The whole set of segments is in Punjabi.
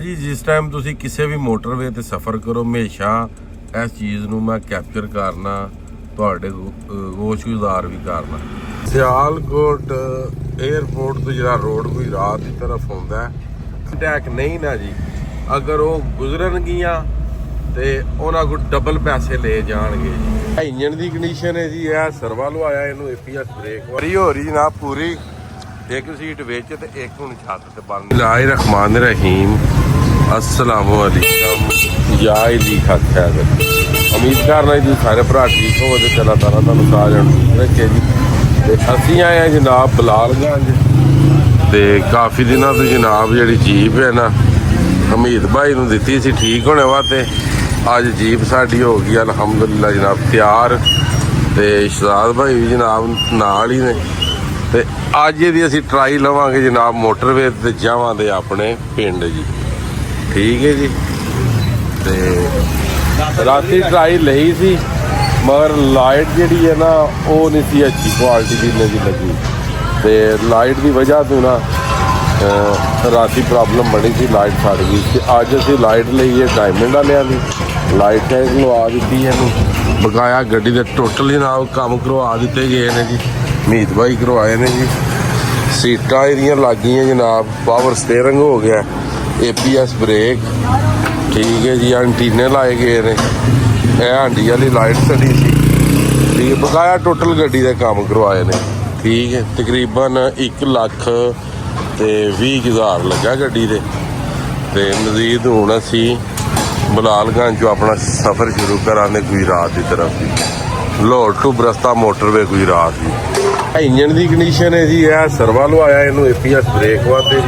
ਜੀ ਜਿਸ ਟਾਈਮ ਤੁਸੀਂ ਕਿਸੇ ਵੀ ਮੋਟਰਵੇ ਤੇ ਸਫ਼ਰ ਕਰੋ ਹਮੇਸ਼ਾ ਇਸ ਚੀਜ਼ ਨੂੰ ਮੈਂ ਕੈਪਚਰ ਕਰਨਾ, ਤੁਹਾਡੇ ਗੋਸ਼ਗੁਜ਼ਾਰ ਵੀ ਕਰਨਾ। ਸਿਆਲਕੋਟ 에ਅਰਪੋਰਟ ਤੋਂ ਜਿਹੜਾ ਰੋਡ ਕੋਈ ਰਾਤ ਦੀ ਤਰਫ ਆਉਂਦਾ ਟੈਕ ਨਹੀਂ ਨਾ ਜੀ, ਅਗਰ ਉਹ ਗੁਜ਼ਰਨਗੀਆਂ ਤੇ ਉਹਨਾਂ ਕੋਲ ਡਬਲ ਪੈਸੇ ਲੈ ਜਾਣਗੇ ਜੀ। ਇੰਜਨ ਦੀ ਕੰਡੀਸ਼ਨ ਹੈ ਜੀ, ਇਹ ਸਰਵਾ ਲਵਾਇਆ ਇਹਨੂੰ APS ਬ੍ਰੇਕ ਵਾਰੀ ਹੋ ਰਹੀ ਜਨਾਬ ਪੂਰੀ, ਇੱਕ ਸੀਟ ਵਿੱਚ ਤੇ ਇੱਕ ਹੁਣ ਛੱਤ ਤੇ ਬੰਦ। ਬਿਸਮਿल्लाह रहमान रहीम, अस्सलाम वालेकुम या ठीक है। उम्मीद करना जी सारे भरा ठीक हो तो चला तारा तुहानू सारिਆਂ ਨੂੰ ठीक रखे जी। ਤੇ ਅਸੀਂ ਆਏ ਆ ਜਨਾਬ ਬਲਾਲਗੰਜ ਤੇ ਕਾਫੀ ਦਿਨਾਂ ਤੋਂ ਜਨਾਬ ਜਿਹੜੀ ਜੀਪ ਹੈ ਨਾ ਹਮੀਦ ਭਾਈ ਨੂੰ ਦਿੱਤੀ ਸੀ ਠੀਕ ਹੋਣੇ ਵਾਸਤੇ। ਅੱਜ ਜੀਪ ਸਾਡੀ ਹੋ ਗਈ ਅਲਹਮਦੁਲਿਲਾ ਜਨਾਬ ਤਿਆਰ, ਤੇ ਸ਼ਹਜ਼ਾਦ ਭਾਈ ਵੀ ਜਨਾਬ ਨਾਲ ਹੀ ਨੇ। ਤੇ ਅੱਜ ਇਹਦੀ ਅਸੀਂ ਟਰਾਈ ਲਵਾਂਗੇ ਜਨਾਬ ਮੋਟਰਵੇ ਤੇ ਜਾਵਾਂਗੇ ਆਪਣੇ ਪਿੰਡ ਜੀ, ਠੀਕ ਹੈ ਜੀ। ਤੇ ਰਾਤੀ ਟਰਾਈ ਲਈ ਸੀ ਮਗਰ ਲਾਈਟ ਜਿਹੜੀ ਹੈ ਨਾ ਉਹ ਨਹੀਂ ਸੀ ਅੱਛੀ ਕੁਆਲਿਟੀ ਦੀ ਲੱਗੀ, ਤੇ ਲਾਈਟ ਦੀ ਵਜ੍ਹਾ ਤੋਂ ਨਾ ਰਾਤੀ ਪ੍ਰੋਬਲਮ ਬਣੀ ਸੀ, ਲਾਈਟ ਸੜ ਗਈ ਤੇ ਅੱਜ ਅਸੀਂ ਲਾਈਟ ਲਈ ਹੈ ਡਾਇਮੰਡ ਵਾਲਿਆਂ ਦੀ। ਲਾਈਟ ਟੈਂਕ ਲਵਾ ਦਿੱਤੀ ਇਹਨੂੰ, ਬਕਾਇਆ ਗੱਡੀ ਦੇ ਟੋਟਲ ਜਨਾਬ ਕੰਮ ਕਰਵਾ ਦਿੱਤੇ ਗਏ ਨੇ ਜੀ, ਮੀਤ ਭਾਈ ਕਰਵਾਏ ਨੇ ਜੀ। ਸੀਟਾਂ ਇਹਦੀਆਂ ਲੱਗ ਗਈਆਂ ਜਨਾਬ, ਪਾਵਰ ਸਟੀਅਰਿੰਗ ਹੋ ਗਿਆ, APS ਬ੍ਰੇਕ ਠੀਕ ਹੈ ਜੀ। ਐਂਟੀਨੇ ਲਾਏ ਗਏ ਨੇ, ਇਹ ਹਾਂਡੀ ਵਾਲੀ ਲਾਈਟ ਸੜੀ ਸੀ ਠੀਕ ਹੈ, ਬਕਾਇਆ ਟੋਟਲ ਗੱਡੀ ਦੇ ਕੰਮ ਕਰਵਾਏ ਨੇ ਠੀਕ ਹੈ। ਤਕਰੀਬਨ 1,20,000 ਲੱਗਾ ਗੱਡੀ ਦੇ। ਤੇ ਮਜ਼ੀਦ ਹੁਣ ਅਸੀਂ ਬਲਾਲਗੰਜ ਚੋਂ ਆਪਣਾ ਸਫ਼ਰ ਸ਼ੁਰੂ ਕਰਾਂਗੇ ਗੁਜਰਾਤ ਦੀ ਤਰਫ ਦੀ, Lahore to ਬਰਸਤਾ motorway Gujarat the. Engine the condition ਹੈ ਜੀ, ਇਹ ਸਰਵਾ ਲਵਾਇਆ ਇਹਨੂੰ APS ਬ੍ਰੇਕ ਵਾਸਤੇ ਜੀ,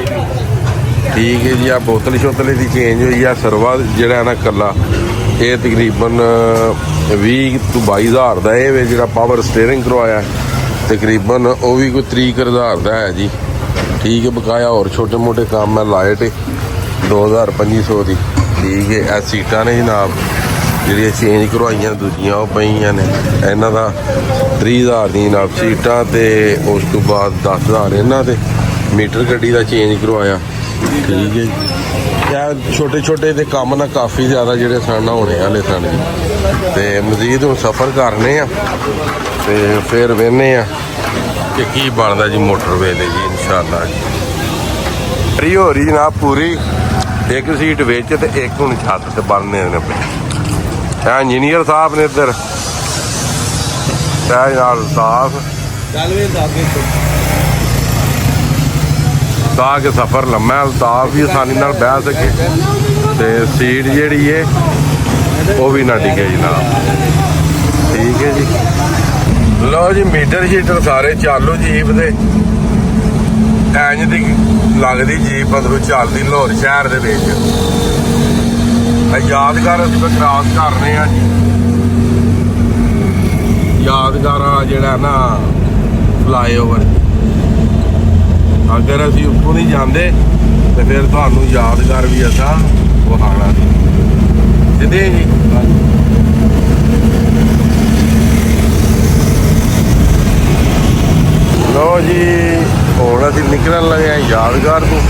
ਠੀਕ ਹੈ ਜੀ। ਆ ਬੋਤਲ ਸ਼ੋਤਲ ਦੀ ਚੇਂਜ ਹੋਈ ਆ। ਸਰਵਾ ਜਿਹੜਾ ਨਾ ਕੱਲਾ ਇਹ ਤਕਰੀਬਨ 20 ਤੋਂ 22,000 ਦਾ ਇਹ ਵੇ। ਜਿਹੜਾ ਪਾਵਰ ਸਟੀਅਰਿੰਗ ਕਰਵਾਇਆ ਤਕਰੀਬਨ ਉਹ ਵੀ ਕੋਈ 30,000 ਦਾ ਹੈ ਜੀ, ਠੀਕ ਹੈ। ਬਕਾਇਆ ਹੋਰ ਛੋਟੇ ਮੋਟੇ ਕੰਮ ਹੈ, ਲਾਈਟ 2,000-2,500 ਦੀ ਠੀਕ ਹੈ। ਇਹ ਸੀਟਾਂ ਨੇ ਜਨਾਬ ਜਿਹੜੀਆਂ ਚੇਂਜ ਕਰਵਾਈਆਂ ਦੂਜੀਆਂ ਉਹ ਪਈਆਂ ਨੇ, ਇਹਨਾਂ ਦਾ 30,000 ਦੀ ਜਨਾਬ ਸੀਟਾਂ, ਤੇ ਉਸ ਤੋਂ ਬਾਅਦ 10,000 ਇਹਨਾਂ ਦੇ। ਮੀਟਰ ਗੱਡੀ ਦਾ ਚੇਂਜ ਕਰਵਾਇਆ ਠੀਕ ਹੈ ਜੀ। ਇਹ ਛੋਟੇ ਛੋਟੇ ਦੇ ਕੰਮ ਨਾ ਕਾਫੀ ਜ਼ਿਆਦਾ ਜਿਹੜੇ ਸਨ ਹੋਣੇ ਵਾਲੇ ਸਨ ਜੀ। ਤੇ ਮਜ਼ੀਦ ਹੁਣ ਸਫ਼ਰ ਕਰਨੇ ਆ ਤੇ ਫਿਰ ਵੇਖਦੇ ਆ ਕਿ ਕੀ ਬਣਦਾ ਜੀ ਮੋਟਰਵੇ ਦੇ ਜੀ ਇਨਸ਼ਾਅੱਲਾ ਜੀ। ਫਰੀ ਹੋ ਰਹੀ ਜਨਾਬ ਪੂਰੀ, ਇੱਕ ਸੀਟ ਵਿੱਚ ਤੇ ਇੱਕ ਹੁਣ ਛੱਤ ਤੇ ਬਣਨੇ ਨੇ ਪਏ। ਇੰਜੀਨੀਅਰ ਸਾਹਿਬ ਨੇ ਇੱਧਰ ਨਾਲ ਸਾਫ ਤਾਂ ਕਿ ਸਫ਼ਰ ਲੰਮਾ ਅਲਤਾਫ ਵੀ ਆਸਾਨੀ ਨਾਲ ਬਹਿ ਸਕੇ ਤੇ ਸੀਟ ਜਿਹੜੀ ਹੈ ਉਹ ਵੀ ਨਾ ਡਿੱਗੇ ਜਨਾਬ, ਠੀਕ ਹੈ ਜੀ। ਲਓ ਜੀ ਮੀਟਰ ਸ਼ੀਟਰ ਸਾਰੇ ਚਾਲੂ ਜੀਪ ਦੇ, ਇੰਜ ਦੀ ਲੱਗਦੀ ਜੀਪ ਅੰਦਰੋਂ ਚੱਲਦੀ ਲਾਹੌਰ ਸ਼ਹਿਰ ਦੇ ਵਿੱਚ। ਯਾਦਗਾਰ ਅਸੀਂ ਕ੍ਰਾਸ ਕਰ ਰਹੇ ਹਾਂ ਜੀ, ਯਾਦਗਾਰ ਜਿਹੜਾ ਨਾ ਫਲਾਈਓਵਰ। ਅਗਰ ਅਸੀਂ ਉੱਥੋਂ ਨਹੀਂ ਜਾਂਦੇ ਤੇ ਫਿਰ ਤੁਹਾਨੂੰ ਯਾਦਗਾਰ ਵੀ ਅਸਾਂ ਵਿਖਾਉਣਾ ਸੀ ਸਿੱਧੇ ਜੀ। ਲਓ ਜੀ ਹੁਣ ਅਸੀਂ ਨਿਕਲਣ ਲੱਗੇ ਹਾਂ ਯਾਦਗਾਰ ਤੋਂ।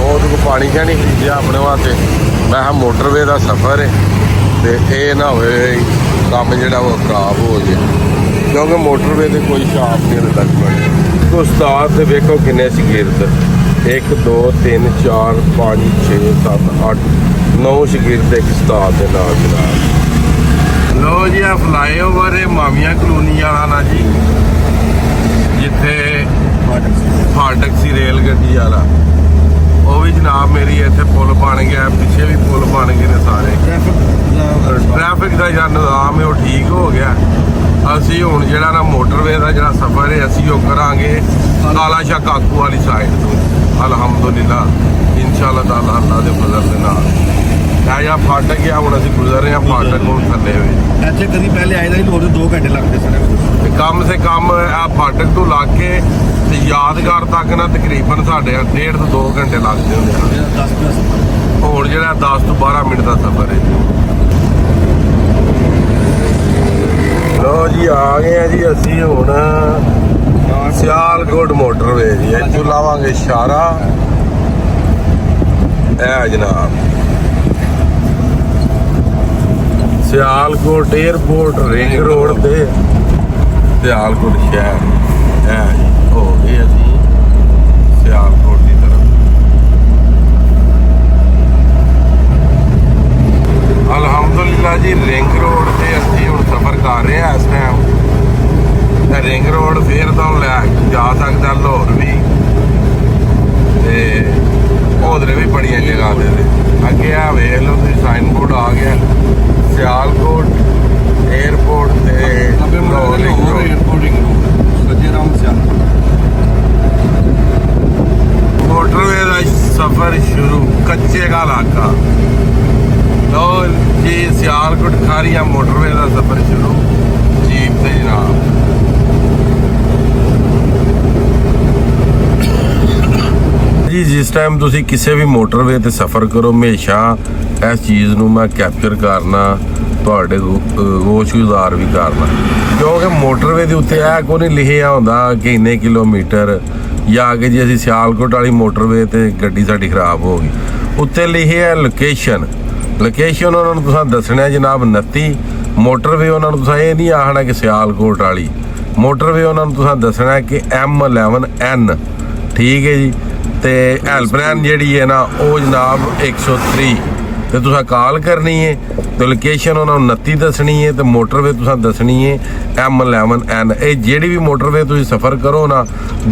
ਉਹਦੇ ਕੋਲ ਪਾਣੀ ਸ਼ਾਣੀ ਖਰੀਦਿਆ ਆਪਣੇ ਵਾਸਤੇ। ਮੈਂ ਕਿਹਾ ਮੋਟਰਵੇ ਦਾ ਸਫ਼ਰ ਹੈ ਤੇ ਇਹ ਨਾ ਹੋਏ ਕੰਮ ਜਿਹੜਾ ਉਹ ਖਰਾਬ ਹੋ ਜਾਏ, ਕਿਉਂਕਿ ਮੋਟਰਵੇ ਤੇ ਕੋਈ ਸ਼ਾਪ ਨਹੀਂ ਲੱਗ ਪੜੀ। ਉਸਤਾਦ ਦੇ ਵੇਖੋ ਕਿੰਨੇ ਸ਼ਾਗਿਰਦ, 1 2 3 4 5 6 7 8 9 ਸ਼ਾਗਿਰਦ ਇੱਕ ਉਸਤਾਦ ਦੇ ਨਾਲ ਜਨਾਬ। ਲਓ ਜੀ ਆ ਫਲਾਈਓਵਰ ਹੈ ਮਾਮੀਆਂ ਕਲੋਨੀ ਵਾਲਾ ਨਾ ਜੀ, ਜਿੱਥੇ ਫਾਟਕ ਸੀ ਰੇਲ ਗੱਡੀ ਵਾਲਾ, ਉਹ ਵੀ ਜਨਾਬ ਮੇਰੀ ਇੱਥੇ ਪੁਲ ਬਣ ਗਿਆ, ਪਿੱਛੇ ਵੀ ਪੁਲ ਬਣ ਗਏ ਨੇ ਸਾਰੇ। ਟ੍ਰੈਫਿਕ ਦਾ ਜਿਹੜਾ ਨਿਜ਼ਾਮ ਹੈ ਉਹ ਠੀਕ ਹੋ ਗਿਆ। ਅਸੀਂ ਹੁਣ ਜਿਹੜਾ ਨਾ ਮੋਟਰਵੇ ਦਾ ਜਿਹੜਾ ਸਫ਼ਰ ਹੈ ਅਸੀਂ ਉਹ ਕਰਾਂਗੇ ਕਾਲਾ ਸ਼ਾਹ ਕਾਕੂ ਵਾਲੀ ਸਾਈਡ ਤੋਂ ਅਲਹਮਦੁਲਿਲਾ ਇਨਸ਼ਾਅੱਲਾ ਤਾਲਾ ਅੱਲਾ ਦੇ ਫਜ਼ਲ ਦੇ ਨਾਲ। ਇਹ ਜਿਹਾ ਫਾਟਕ ਗਿਆ ਹੁਣ ਅਸੀਂ ਗੁਜ਼ਰ ਰਹੇ ਹਾਂ ਫਾਟਕ ਨੂੰ ਥੱਲੇ ਹੋਏ। ਇੱਥੇ ਕਦੀ ਪਹਿਲੇ ਆਏ ਦਾ ਨਹੀਂ, ਹੋਰ 2 ਘੰਟੇ ਲੱਗਦੇ ਸਾਰੇ। ਕਮ ਸੇ ਕਮ ਆ ਫਾਟਕ ਤੋਂ ਲੱਗ ਕੇ ਤੇ ਯਾਦਗਾਰ ਤੱਕ ਨਾ ਤਕਰੀਬਨ ਸਾਡੇ 1.5 ਤੋਂ 2 ਘੰਟੇ ਲੱਗਦੇ ਹੁੰਦੇ ਹਨ। ਹੁਣ ਜਿਹੜਾ 10 ਤੋਂ 12 ਮਿੰਟ ਦਾ ਸਫ਼ਰ ਹੈ। ਲੋ ਜੀ ਆ ਗਏ ਆ ਜੀ ਅਸੀਂ ਹੁਣ ਸਿਆਲਕੋਟ ਮੋਟਰਵੇ ਜੀ। ਇੱਥੋਂ ਲਾਵਾਂਗੇ ਇਸ਼ਾਰਾ ਇਹ ਜਨਾਬ ਸਿਆਲਕੋਟ 에ਅਰਪੋਰਟ ਰਿੰਗ ਰੋਡ ਤੇ ਸਿਆਲਕੋਟ ਸ਼ਹਿਰ ਹੈ ਜੀ। ਹੋ ਗਏ ਅਸੀਂ ਸਿਆਲਕੋਟ ਦੀ ਤਰਫ। ਅਲਹਮਦੁਲਿਲਾ ਜੀ ਰਿੰਗ ਰੋਡ ਤੇ ਅਸੀਂ ਹੁਣ ਸਫ਼ਰ ਕਰ ਰਹੇ ਹਾਂ ਇਸ ਟਾਈਮ। ਤੇ ਰਿੰਗ ਰੋਡ ਫੇਰ ਤਾਂ ਲੈ ਜਾ ਸਕਦਾ ਲਾਹੌਰ ਵੀ ਤੇ ਉਧਰ ਵੀ ਬੜੀਆਂ ਜਗ੍ਹਾ ਦੇ ਅੱਗੇ ਆ ਵੇਖ ਲਓ ਤੁਸੀਂ ਸਾਈਨ ਬੋਰਡ ਆ ਗਿਆ ਸਿਆਲਕੋਟ 에ਅਰਪੋਰਟ ਤੇ ਲਾਹੌਰ ਰਿੰਗ ਰੋਡ। मोटरवे का सफर शुरू कच्चे का इलाका लो जी सियालकोट खारिया मोटरवे का सफर शुरू जीप से जनाब। जी जिस टाइम तुसी किसी भी मोटरवे ते सफर करो हमेशा इस चीज़ नूं मैं कैप्चर करना ਤੁਹਾਡੇ ਗੋਸ਼ਗੁਜ਼ਾਰ ਵੀ ਕਰਨਾ ਕਿਉਂਕਿ ਮੋਟਰਵੇ ਦੇ ਉੱਤੇ ਇਹ ਕੋਈ ਨਹੀਂ ਲਿਖਿਆ ਹੁੰਦਾ ਕਿ ਇੰਨੇ ਕਿਲੋਮੀਟਰ ਜਾਂ ਕਿ ਜੇ ਅਸੀਂ ਸਿਆਲਕੋਟ ਵਾਲੀ ਮੋਟਰਵੇ ਤੇ ਗੱਡੀ ਸਾਡੀ ਖਰਾਬ ਹੋ ਗਈ ਉੱਤੇ ਲਿਖਿਆ ਲੋਕੇਸ਼ਨ ਉਹਨਾਂ ਨੂੰ ਤੁਸੀਂ ਦੱਸਣਾ ਜਨਾਬ 29 ਮੋਟਰਵੇ ਉਹਨਾਂ ਨੂੰ ਤੁਸੀਂ ਇਹ ਨਹੀਂ ਆਖਣਾ ਕਿ ਸਿਆਲਕੋਟ ਵਾਲੀ ਮੋਟਰਵੇ ਉਹਨਾਂ ਨੂੰ ਤੁਸੀਂ ਦੱਸਣਾ ਕਿ M11N ਠੀਕ ਹੈ ਜੀ। ਤੇ ਹੈਲਪਲਾਈਨ ਜਿਹੜੀ ਹੈ ਨਾ ਉਹ ਜਨਾਬ 103 ਤੇ ਤੁਸੀਂ ਕਾਲ ਕਰਨੀ ਹੈ ਤੇ ਲੋਕੇਸ਼ਨ ਉਹਨਾਂ ਨੂੰ 29 ਦੱਸਣੀ ਹੈ ਤੇ ਮੋਟਰਵੇ ਤੁਸੀਂ ਦੱਸਣੀ ਹੈ M11N। ਇਹ ਜਿਹੜੀ ਵੀ ਮੋਟਰਵੇ ਤੁਸੀਂ ਸਫ਼ਰ ਕਰੋ ਨਾ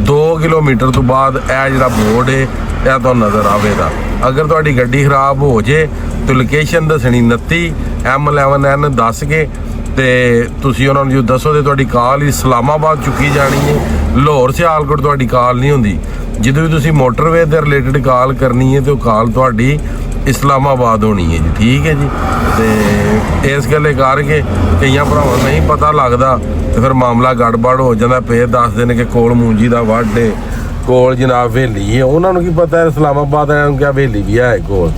2 ਕਿਲੋਮੀਟਰ ਤੋਂ ਬਾਅਦ ਇਹ ਜਿਹੜਾ ਬੋਰਡ ਹੈ ਇਹ ਤੁਹਾਨੂੰ ਨਜ਼ਰ ਆਵੇਗਾ। ਅਗਰ ਤੁਹਾਡੀ ਗੱਡੀ ਖਰਾਬ ਹੋ ਜੇ ਤੇ ਲੋਕੇਸ਼ਨ ਦੱਸਣੀ 29 M11N ਦੱਸ ਕੇ ਤੇ ਤੁਸੀਂ ਉਹਨਾਂ ਨੂੰ ਜੋ ਦੱਸੋ ਤੇ ਤੁਹਾਡੀ ਕਾਲ ਇਸਲਾਮਾਬਾਦ ਚੁੱਕੀ ਜਾਣੀ ਹੈ। ਲਾਹੌਰ ਸਿਆਲਕੋਟ ਤੁਹਾਡੀ ਕਾਲ ਨਹੀਂ ਹੁੰਦੀ। ਜਦੋਂ ਵੀ ਤੁਸੀਂ ਮੋਟਰਵੇ ਦੇ ਰਿਲੇਟਡ ਕਾਲ ਕਰਨੀ ਹੈ ਤੇ ਉਹ ਕਾਲ ਤੁਹਾਡੀ ਇਸਲਾਮਾਬਾਦ ਹੋਣੀ ਹੈ ਜੀ ਠੀਕ ਹੈ ਜੀ। ਤੇ ਇਸ ਗੱਲੇ ਕਰਕੇ ਕਈਆਂ ਭਰਾਵਾਂ ਨੂੰ ਨਹੀਂ ਪਤਾ ਲੱਗਦਾ ਤੇ ਫਿਰ ਮਾਮਲਾ ਗੜਬੜ ਹੋ ਜਾਂਦਾ। ਫੇਰ ਦੱਸਦੇ ਨੇ ਕਿ ਕੋਲ ਮੂੰਜੀ ਦਾ ਵੱਢ ਏ ਕੋਲ ਜਨਾਬ ਹਵੇਲੀ ਹੈ। ਉਹਨਾਂ ਨੂੰ ਕੀ ਪਤਾ ਇਸਲਾਮਾਬਾਦ ਆਇਆ ਨੂੰ ਕਿਹਾ ਹਵੇਲੀ ਵੀ ਹੈ ਕੋਲ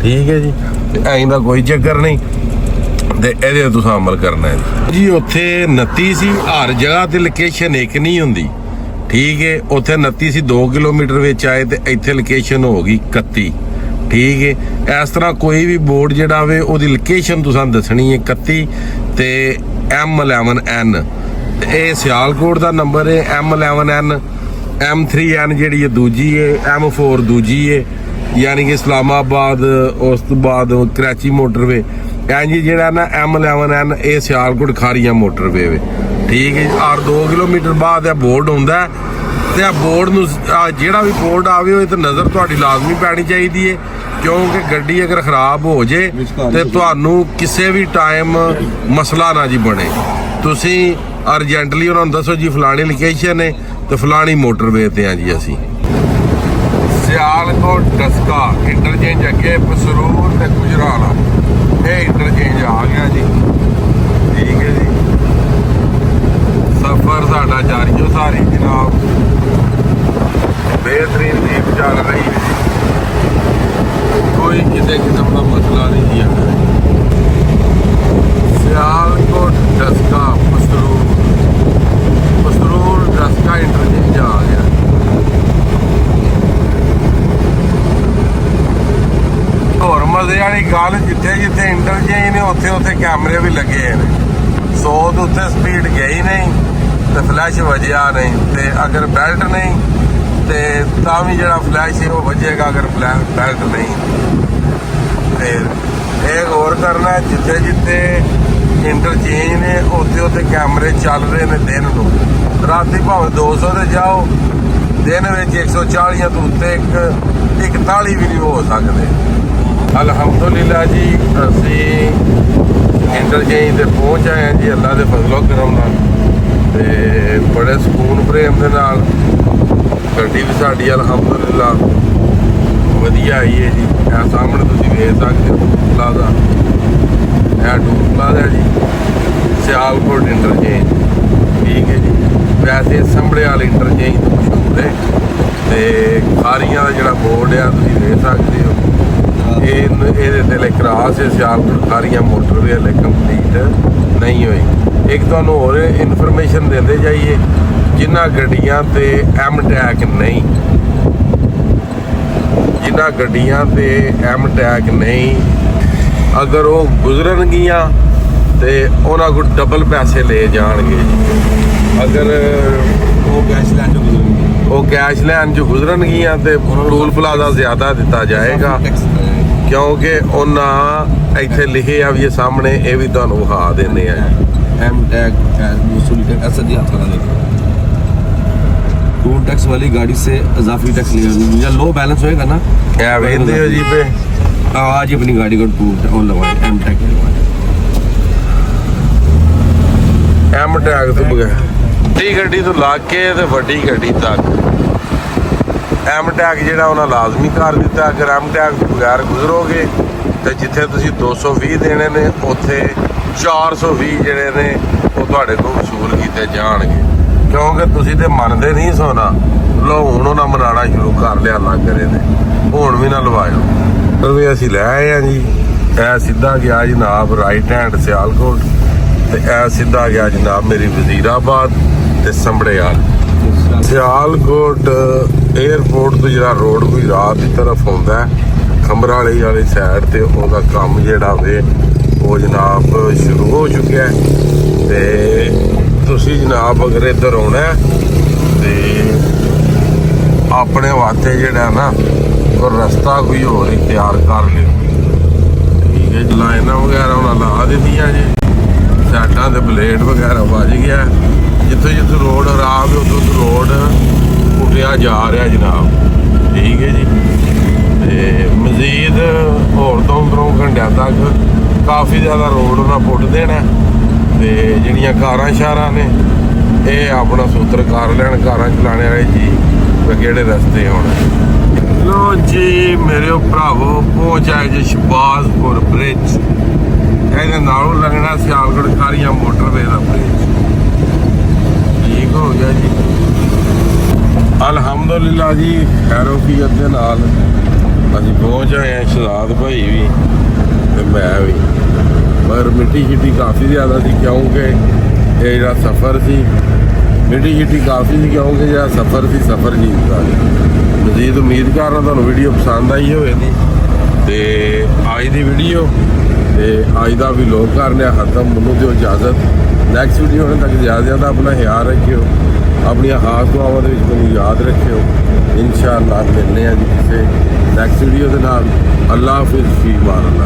ਠੀਕ ਹੈ ਜੀ। ਤੇ ਐਂ ਦਾ ਕੋਈ ਚੱਕਰ ਨਹੀਂ ਤੇ ਇਹਦੇ ਤੁਸੀਂ ਅਮਲ ਕਰਨਾ ਹੈ ਜੀ। ਉੱਥੇ 29 ਸੀ ਹਰ ਜਗ੍ਹਾ ਤੇ ਲੋਕੇਸ਼ਨ ਇੱਕ ਨਹੀਂ ਹੁੰਦੀ ਠੀਕ ਹੈ। ਉੱਥੇ 29 ਸੀ 2 ਕਿਲੋਮੀਟਰ ਵਿੱਚ ਆਏ ਤੇ ਇੱਥੇ ਲੋਕੇਸ਼ਨ ਹੋ ਗਈ 31 ਠੀਕ ਹੈ। ਇਸ ਤਰ੍ਹਾਂ ਕੋਈ ਵੀ ਬੋਰਡ ਜਿਹੜਾ ਵੇ ਉਹਦੀ ਲੋਕੇਸ਼ਨ ਤੁਸੀਂ ਦੱਸਣੀ ਹੈ 31 ਤੇ M11N। ਇਹ ਸਿਆਲਕੋਟ ਦਾ ਨੰਬਰ ਹੈ M11N। M3N ਜਿਹੜੀ ਹੈ ਦੂਜੀ ਹੈ M4 ਦੂਜੀ ਹੈ ਯਾਨੀ ਕਿ ਇਸਲਾਮਾਬਾਦ ਉਸ ਤੋਂ ਬਾਅਦ ਕਰਾਚੀ ਮੋਟਰਵੇ ਇੰਜ ਜਿਹੜਾ ਨਾ M11N ਇਹ ਸਿਆਲਕੋਟ ਖਾਰੀਆਂ ਮੋਟਰਵੇ ਵੇ ਠੀਕ ਹੈ। ਔਰ 2 ਕਿਲੋਮੀਟਰ ਬਾਅਦ ਇਹ ਬੋਰਡ ਹੁੰਦਾ ਤੇ ਆ ਬੋਰਡ ਨੂੰ ਜਿਹੜਾ ਵੀ ਬੋਰਡ ਆਵੇ ਉਹ ਤੇ ਨਜ਼ਰ ਤੁਹਾਡੀ ਲਾਜ਼ਮੀ ਪੈਣੀ ਚਾਹੀਦੀ ਹੈ ਕਿਉਂਕਿ ਗੱਡੀ ਅਗਰ ਖਰਾਬ ਹੋ ਜੇ ਤੇ ਤੁਹਾਨੂੰ ਕਿਸੇ ਵੀ ਟਾਈਮ ਮਸਲਾ ਨਾ ਜੀ ਬਣੇ। ਤੁਸੀਂ ਅਰਜੈਂਟਲੀ ਉਹਨਾਂ ਨੂੰ ਦੱਸੋ ਜੀ ਫਲਾਣੀ ਲੋਕੇਸ਼ਨ ਹੈ ਤੇ ਫਲਾਣੀ ਮੋਟਰਵੇ ਤੇ ਆ ਜੀ ਅਸੀਂ। ਸਿਆਲਕੋਟ ਡਸਕਾ ਇੰਟਰਚੇਂਜ ਅੱਗੇ ਪਸਰੂਰ ਤੇ ਗੁਜਰਾਲਾ ਇਹ ਇੰਟਰਚੇਂਜ ਆ ਗਿਆ ਜੀ ਠੀਕ ਹੈ ਜੀ। ਸਫ਼ਰ ਸਾਡਾ ਜਾਰੀਓ ਸਾਰੀ ਜਨਾਬ बेहतरीन जीप चल रही है कोई किसी किस्म का मसला नहीं जी। सियालकोट डस्का पसरूर डस्का इंटरचेंज आ गया। और मजे वाली गल जिथे जिथे इंटरचेंज ने उत्थे उत्थे कैमरे भी लगे हैं 100 तो उत्थे स्पीड गई नहीं तो फ्लैश वजया नहीं ते अगर बेल्ट नहीं ਤੇ ਤਾਂ ਵੀ ਜਿਹੜਾ ਫਲੈਸ਼ ਹੈ ਉਹ ਵੱਜੇਗਾ ਅਗਰ ਬੈਲਟ ਨਹੀਂ। ਤੇ ਇਹ ਗੌਰ ਕਰਨਾ ਜਿੱਥੇ ਜਿੱਥੇ ਇੰਟਰਚੇਂਜ ਨੇ ਉੱਥੇ ਉੱਥੇ ਕੈਮਰੇ ਚੱਲ ਰਹੇ ਨੇ ਦਿਨ ਨੂੰ। ਰਾਤੀ ਭਾਵੇਂ 200 ਤੇ ਜਾਓ ਦਿਨ ਵਿੱਚ 140 ਤੋਂ ਉੱਤੇ 41 ਵੀ ਨਹੀਂ ਹੋ ਸਕਦੇ। ਅਲਹਮਦੁਲਿਲਾ ਜੀ ਅਸੀਂ ਇੰਟਰਚੇਂਜ ਤੇ ਪਹੁੰਚ ਆਏ ਹਾਂ ਜੀ ਅੱਲਾ ਦੇ ਫਜ਼ਲੋ ਕਰਮ ਨਾਲ ਤੇ ਬੜੇ ਸਕੂਨ ਪ੍ਰੇਮ ਦੇ ਨਾਲ। ਗੱਡੀ ਵੀ ਸਾਡੀ ਅਲਹਮਦੁਲਿਲਾ ਵਧੀਆ ਆਈ ਹੈ ਜੀ। ਇਹ ਸਾਹਮਣੇ ਤੁਸੀਂ ਵੇਖ ਸਕਦੇ ਹੋ ਪਲਾਜ਼ਾ ਇਹ ਟੂਰ ਪਲਾਜ਼ਾ ਜੀ ਸਿਆਲਕੋਟ ਇੰਟਰਚੇਂਜ ਠੀਕ ਹੈ ਜੀ। ਵੈਸੇ ਸੰਭਲੇ ਵਾਲੇ ਇੰਟਰਚੇਂਜ ਤੋਂ ਮਸ਼ਹੂਰ ਹੈ ਤੇ ਖਾਰੀਆਂ ਦਾ ਜਿਹੜਾ ਬੋਰਡ ਆ ਤੁਸੀਂ ਵੇਖ ਸਕਦੇ ਹੋ ਇਹਦੇ ਤੇ ਲਿਖਰਾਸ ਹੈ ਸਿਆਲਕੋਟ ਖਾਰੀਆਂ ਮੋਟਰਵੇ ਹਲੇ ਕੰਪਲੀਟ ਨਹੀਂ ਹੋਈ। ਇੱਕ ਤੁਹਾਨੂੰ ਹੋਰ ਇਨਫੋਰਮੇਸ਼ਨ ਦਿੰਦੇ ਜਾਈਏ ਜਿਨ੍ਹਾਂ ਗੱਡੀਆਂ ਤੇ M ਟੈਗ ਨਹੀਂ ਜਿਨ੍ਹਾਂ ਗੱਡੀਆਂ ਤੇ ਐਮ ਟੈਗ ਨਹੀਂ, ਅਗਰ ਉਹ ਗੁਜ਼ਰਨਗੀਆਂ ਤੇ ਉਹਨਾਂ ਕੋਲ ਡਬਲ ਪੈਸੇ ਲੈ ਜਾਣਗੇ ਜੀ। ਅਗਰ ਉਹ ਕੈਸ਼ ਲੈਣ ਤੋਂ ਗੁਜ਼ਰਨਗੇ, ਉਹ ਕੈਸ਼ ਲੈਣ 'ਚ ਗੁਜ਼ਰਨਗੀਆਂ ਤੇ ਟੋਲ ਪਲਾਜ਼ਾ ਜ਼ਿਆਦਾ ਦਿੱਤਾ ਜਾਏਗਾ, ਕਿਉਂਕਿ ਉਹਨਾਂ ਇੱਥੇ ਲਿਖੇ ਆ ਵੀ ਇਹ ਸਾਹਮਣੇ, ਇਹ ਵੀ ਤੁਹਾਨੂੰ ਵਿਖਾ ਦਿੰਦੇ ਆ। एम टैग वसूली टैक्स ऐसा दिया था देखो, टोल टैक्स वाली गाड़ी से इजाफी टैक्स लिया या लो बैलेंस होएगा ना, ਇਹ ਵੇਖਦੇ ਹੋ ਜੀ पे आज ही अपनी गाड़ी को टोल और लगवाए एम टैग लगवाए। ਐਮ ਟੈਗ ਤੋਂ ਬਗੈਰ ਵੱਡੀ ਗੱਡੀ ਤੋਂ ਲਾ ਕੇ ਤੇ ਵੱਡੀ ਗੱਡੀ ਤੱਕ ਐਮ ਟੈਗ ਜਿਹੜਾ ਉਹਨਾਂ ਲਾਜ਼ਮੀ ਕਰ ਦਿੱਤਾ। ਅਗਰ ਐਮ ਟੈਗ ਤੋਂ ਬਗੈਰ ਗੁਜ਼ਰੋਗੇ ਤੇ ਜਿੱਥੇ ਤੁਸੀਂ 220 ਦੇਣੇ ਨੇ ਉੱਥੇ 420 ਜਿਹੜੇ ਨੇ ਉਹ ਤੁਹਾਡੇ ਕੋਲ ਵਸੂਲ ਕੀਤੇ ਜਾਣਗੇ, ਕਿਉਂਕਿ ਤੁਸੀਂ ਤੇ ਮੰਨਦੇ ਨਹੀਂ ਸੋਨਾ। ਲੋ ਹੁਣ ਉਹਨਾਂ ਮਨਾਣਾ ਸ਼ੁਰੂ ਕਰ ਲਿਆ ਲੱਗ ਰਹੇ ਨੇ, ਹੁਣ ਵੀ ਨਾ ਲਵਾਇਓ। ਪਰ ਵੀ ਅਸੀਂ ਲੈ ਆਏ ਆ ਜੀ। ਇਹ ਸਿੱਧਾ ਗਿਆ ਜਨਾਬ ਰਾਈਟ ਹੈਂਡ ਸਿਆਲਕੋਟ, ਤੇ ਇਹ ਸਿੱਧਾ ਗਿਆ ਜਨਾਬ ਮੇਰੀ ਵਜ਼ੀਰਾਬਾਦ ਤੇ ਸੰਭੜੇਆਲ। ਸਿਆਲਕੋਟ 에ਅਰਪੋਰਟ ਤੋਂ ਜਿਹੜਾ ਰੋਡ ਕੋਈ ਰਾਤ ਦੀ ਤਰਫ ਆਉਂਦਾ ਖੰਬਰਾਲੀ ਵਾਲੀ ਸਾਈਡ ਤੇ, ਉਹਦਾ ਕੰਮ ਜਿਹੜਾ ਵੇ ਉਹ ਜਨਾਬ ਸ਼ੁਰੂ ਹੋ ਚੁੱਕਿਆ ਹੈ। ਤੇ ਤੁਸੀਂ ਜਨਾਬ ਅਗਰ ਇੱਧਰ ਆਉਣਾ ਤੇ ਆਪਣੇ ਵਾਸਤੇ ਜਿਹੜਾ ਨਾ ਉਹ ਰਸਤਾ ਕੋਈ ਹੋਰ ਹੀ ਤਿਆਰ ਕਰ ਲਿਓ, ਠੀਕ ਹੈ। ਲਾਈਨਾਂ ਵਗੈਰਾ ਉਹਨਾਂ ਲਾ ਦਿੱਤੀਆਂ ਜੀ, ਸਾਈਡਾਂ ਤੇ ਬਲੇਡ ਵਗੈਰਾ ਵੱਜ ਗਿਆ। ਜਿੱਥੇ ਜਿੱਥੇ ਰੋਡ ਖਰਾਬ ਹੈ ਉੱਥੇ ਰੋਡ ਪੁੱਟਿਆ ਜਾ ਰਿਹਾ ਜਨਾਬ, ਠੀਕ ਹੈ ਜੀ। ਤੇ ਮਜ਼ੀਦ ਹੋਰ ਤੋਂ 2 ਘੰਟਿਆਂ ਤੱਕ ਕਾਫੀ ਜ਼ਿਆਦਾ ਰੋਡ ਉਹਨਾਂ ਪੁੱਟ ਦੇਣਾ। ਤੇ ਜਿਹੜੀਆਂ ਕਾਰਾਂ ਸ਼ਾਰਾਂ ਨੇ ਇਹ ਆਪਣਾ ਸੂਤਰ ਕਰ ਲੈਣ, ਕਾਰਾਂ ਚਲਾਉਣੇ ਵਾਲੇ ਜੀ ਵੀ ਕਿਹੜੇ ਰਸਤੇ ਹੋਣ। ਲੋ ਜੀ ਮੇਰੇ ਭਰਾਵੋ ਪਹੁੰਚ ਆਏ ਜੀ ਸ਼ਬਾਜ਼ਪੁਰ ਬ੍ਰਿਜ। ਇਹਦੇ ਨਾਲੋਂ ਲੱਗਣਾ ਸਿਆਲਕੋਟ ਖਾਰੀਆਂ ਮੋਟਰਵੇ ਦਾ ਬ੍ਰਿਜ, ਠੀਕ ਹੋ ਗਿਆ ਜੀ। ਅਲਹਮਦੁਲਿਲਾ ਜੀ ਖੈਰੋਫੀਅਤ ਦੇ ਨਾਲ ਅਸੀਂ ਪਹੁੰਚ ਆਏ ਹਾਂ, ਸ਼ਹਾਦ ਭਾਈ ਵੀ ਤੇ ਮੈਂ ਵੀ। ਪਰ ਮਿੱਟੀ ਸ਼ਿੱਟੀ ਕਾਫੀ ਜ਼ਿਆਦਾ ਸੀ, ਕਿਉਂਕਿ ਇਹ ਜਿਹੜਾ ਸਫ਼ਰ ਸੀ ਮਿੱਟੀ ਸ਼ਿੱਟੀ ਕਾਫੀ ਸੀ, ਕਿਉਂਕਿ ਜਿਹੜਾ ਸਫ਼ਰ ਸੀ ਸਫ਼ਰ ਜੀ ਦਾ। ਮਜ਼ੀਦ ਉਮੀਦ ਕਰਦਾ ਤੁਹਾਨੂੰ ਵੀਡੀਓ ਪਸੰਦ ਆਈ ਹੋਵੇਗੀ। ਤੇ ਅੱਜ ਦੀ ਵੀਡੀਓ ਤੇ ਅੱਜ ਦਾ ਵੀ ਲੋਕ ਕਰਨੇ ਖਤਮ। ਮੈਨੂੰ ਦਿਓ ਇਜਾਜ਼ਤ, ਨੈਕਸਟ ਵੀਡੀਓ ਹੋਣ ਤੱਕ ਜ਼ਿਆਦਾ ਆਪਣਾ ਖਿਆਲ ਰੱਖਿਓ, ਆਪਣੀਆਂ ਖਾਸ ਦੁਆਵਾਂ ਦੇ ਵਿੱਚ ਮੈਨੂੰ ਯਾਦ ਰੱਖਿਓ। ਇਨਸ਼ਾਅੱਲਾ ਮਿਲਦੇ ਹਾਂ ਜੀ ਕਿਸੇ ਨੈਕਸਟ ਵੀਡੀਓ ਦੇ ਨਾਲ। ਅੱਲਾ ਹਾਫਿਜ਼, ਫੀ ਮਾਨ ਅੱਲਾ।